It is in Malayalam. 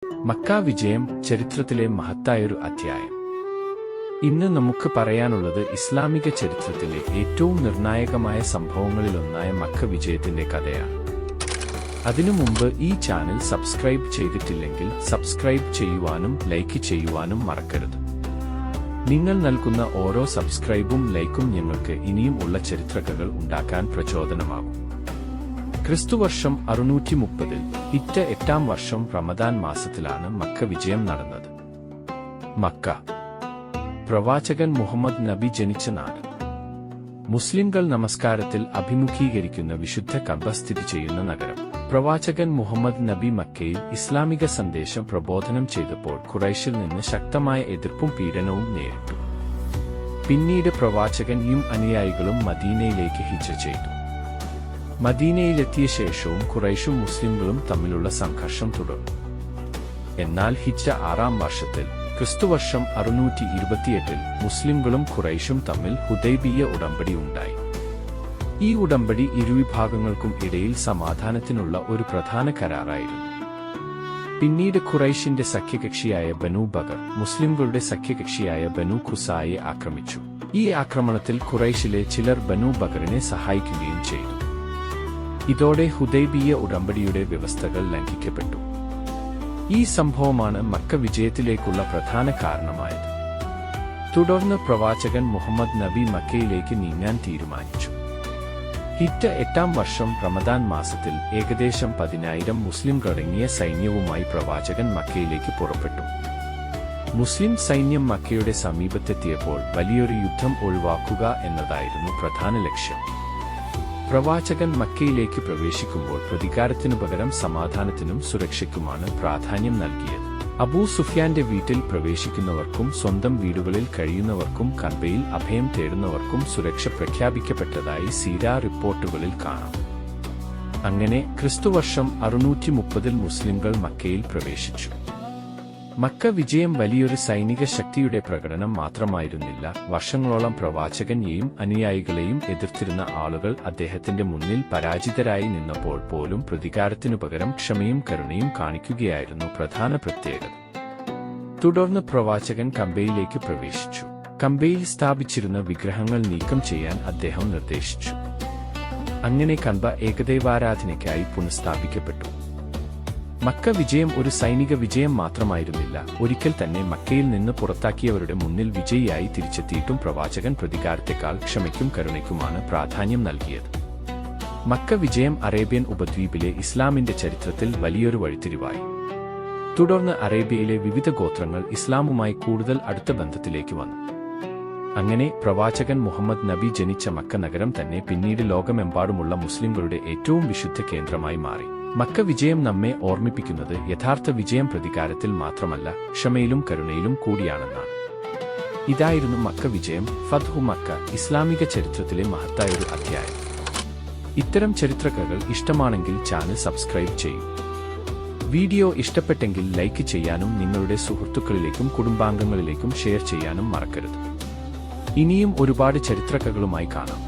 മക്ക വിജയം ചരിത്രത്തിലെ മഹത്തായൊരു അധ്യായം. ഇന്ന് നമുക്ക് പറയാനുള്ളത് ഇസ്ലാമിക ചരിത്രത്തിലെ ഏറ്റവും നിർണായകമായ സംഭവങ്ങളിലൊന്നായ മക്ക വിജയത്തിന്റെ കഥയാണ്. അതിനു മുമ്പ് ഈ ചാനൽ സബ്സ്ക്രൈബ് ചെയ്തിട്ടില്ലെങ്കിൽ സബ്സ്ക്രൈബ് ചെയ്യുവാനും ലൈക്ക് ചെയ്യുവാനും മറക്കരുത്. നിങ്ങൾ നൽകുന്ന ഓരോ സബ്സ്ക്രൈബും ലൈക്കും ഞങ്ങൾക്ക് ഇനിയും ഉള്ള ചരിത്രകഥകൾ ഉണ്ടാക്കാൻ പ്രചോദനമാകും. ക്രിസ്തുവർഷം 630 ഹിജ്റ 8-ാം വർഷം റമദാൻ മാസത്തിലാണ് മക്ക വിജയം നടന്നത്. മക്ക പ്രവാചകൻ മുഹമ്മദ് നബി ജനിച്ച നാട്. മുസ്ലിംകൾ നമസ്കാരത്തിൽ അഭിമുഖീകരിക്കുന്ന വിശുദ്ധ കഅബ സ്ഥിതി ചെയ്യുന്ന നഗരം. പ്രവാചകൻ മുഹമ്മദ് നബി മക്കയിൽ ഇസ്ലാമിക സന്ദേശം പ്രബോധനം ചെയ്തപ്പോൾ ഖുറൈശിൽ നിന്ന് ശക്തമായ എതിർപ്പും പീഡനവും നേരിട്ടു. പിന്നീട് പ്രവാചകനും അനുയായികളും മദീനയിലേക്ക് ഹിജ്റ ചെയ്തു. മദീനയിലെത്തിയ ശേഷവും ഖുറൈശും മുസ്ലിംകളും തമ്മിലുള്ള സംഘർഷം തുടർന്നു. എന്നാൽ ഹിജ്റ 6-ാം വർഷത്തിൽ ക്രിസ്തുവർഷം 628 മുസ്ലിംകളും ഖുറൈശും തമ്മിൽ ഹുദൈബിയ്യ ഉടമ്പടി ഉണ്ടായി. ഈ ഉടമ്പടി ഇരുവിഭാഗങ്ങൾക്കും ഇടയിൽ സമാധാനത്തിനുള്ള ഒരു പ്രധാന കരാറായിരുന്നു. പിന്നീട് ഖുറൈശിന്റെ സഖ്യകക്ഷിയായ ബനൂ ബകർ മുസ്ലിംകളുടെ സഖ്യകക്ഷിയായ ബനൂ ഖുസായെ ആക്രമിച്ചു. ഈ ആക്രമണത്തിൽ ഖുറൈശിലെ ചിലർ ബനൂ ബകറിനെ സഹായിക്കുകയും ചെയ്തു. ഇതോടെ ഹുദൈബിയ്യ ഉടമ്പടിയുടെ വ്യവസ്ഥകൾ ലംഘിക്കപ്പെട്ടു. ഈ സംഭവമാണ് മക്ക വിജയത്തിലേക്കുള്ള പ്രധാന കാരണമായത്. തുടർന്ന് പ്രവാചകൻ മുഹമ്മദ് നബി മക്കയിലേക്ക് നീങ്ങാൻ തീരുമാനിച്ചു. ഹിജ്റ 8-ാം വർഷം റമദാൻ മാസത്തിൽ ഏകദേശം 10,000 മുസ്ലിംകളടങ്ങിയ സൈന്യവുമായി പ്രവാചകൻ മക്കയിലേക്ക് പുറപ്പെട്ടു. മുസ്ലിം സൈന്യം മക്കയുടെ സമീപത്തെത്തിയപ്പോൾ വലിയൊരു യുദ്ധം ഒഴിവാക്കുക എന്നതായിരുന്നു പ്രധാന ലക്ഷ്യം. പ്രവാചകൻ മക്കയിലേക്ക് പ്രവേശിക്കുമ്പോൾ പ്രതികാരത്തിനു പകരം സമാധാനത്തിനും സുരക്ഷയ്ക്കുമാണ് പ്രാധാന്യം നൽകിയത്. അബൂ സുഫ്യാന്റെ വീട്ടിൽ പ്രവേശിക്കുന്നവർക്കും സ്വന്തം വീടുകളിൽ കഴിയുന്നവർക്കും കഅബയിൽ അഭയം തേടുന്നവർക്കും സുരക്ഷ പ്രഖ്യാപിക്കപ്പെട്ടതായി സീരാ റിപ്പോർട്ടുകളിൽ കാണാം. അങ്ങനെ ക്രിസ്തുവർഷം 630 മുസ്ലിംകൾ മക്കയിൽ പ്രവേശിച്ചു. മക്ക വിജയം വലിയൊരു സൈനിക ശക്തിയുടെ പ്രകടനം മാത്രമായിരുന്നില്ല. വർഷങ്ങളോളം പ്രവാചകനെയും അനുയായികളെയും എതിർത്തിരുന്ന ആളുകൾ അദ്ദേഹത്തിന്റെ മുന്നിൽ പരാജിതരായി നിന്നപ്പോൾ പോലും പ്രതികാരത്തിനു പകരം ക്ഷമയും കരുണയും കാണിക്കുകയായിരുന്നു പ്രധാന പ്രത്യേകത. തുടർന്ന് പ്രവാചകൻ കഅബയിലേക്ക് പ്രവേശിച്ചു. കഅബയിൽ സ്ഥാപിച്ചിരുന്ന വിഗ്രഹങ്ങൾ നീക്കം ചെയ്യാൻ അദ്ദേഹം നിർദ്ദേശിച്ചു. അങ്ങനെ കഅബ ഏകദൈവാരാധനയ്ക്കായി പുനഃസ്ഥാപിക്കപ്പെട്ടു. മക്ക വിജയം ഒരു സൈനിക വിജയം മാത്രമായിരുന്നില്ല. ഒരിക്കൽ തന്നെ മക്കയിൽ നിന്ന് പുറത്താക്കിയവരുടെ മുന്നിൽ വിജയിയായി തിരിച്ചെത്തിയിട്ടും പ്രവാചകൻ പ്രതികാരത്തെക്കാൾ ക്ഷമയ്ക്കും കരുണയ്ക്കുമാണ് പ്രാധാന്യം നൽകിയത്. മക്ക വിജയം അറേബ്യൻ ഉപദ്വീപിലെ ഇസ്ലാമിന്റെ ചരിത്രത്തിൽ വലിയൊരു വഴിത്തിരിവായി. തുടർന്ന് അറേബ്യയിലെ വിവിധ ഗോത്രങ്ങൾ ഇസ്ലാമുമായി കൂടുതൽ അടുത്ത ബന്ധത്തിലേക്ക് വന്നു. അങ്ങനെ പ്രവാചകൻ മുഹമ്മദ് നബി ജനിച്ച മക്ക നഗരം തന്നെ പിന്നീട് ലോകമെമ്പാടുമുള്ള മുസ്ലിംകളുടെ ഏറ്റവും വിശുദ്ധ കേന്ദ്രമായി മാറി. മക്ക വിജയം നമ്മെ ഓർമ്മിപ്പിക്കുന്നത് യഥാർത്ഥ വിജയം പ്രതികാരത്തിൽ മാത്രമല്ല, ക്ഷമയിലും കരുണയിലും കൂടിയാണെന്നാണ്. ഇതായിരുന്നു മക്ക വിജയം, ഫത്ഹു മക്ക, ഇസ്ലാമിക ചരിത്രത്തിലെ മഹത്തായൊരു അധ്യായം. ഇത്തരം ചരിത്രകഥകൾ ഇഷ്ടമാണെങ്കിൽ ചാനൽ സബ്സ്ക്രൈബ് ചെയ്യൂ. വീഡിയോ ഇഷ്ടപ്പെട്ടെങ്കിൽ ലൈക്ക് ചെയ്യാനും നിങ്ങളുടെ സുഹൃത്തുക്കളിലേക്കും കുടുംബാംഗങ്ങളിലേക്കും ഷെയർ ചെയ്യാനും മറക്കരുത്. ഇനിയും ഒരുപാട് ചരിത്രകഥകളുമായി കാണാം.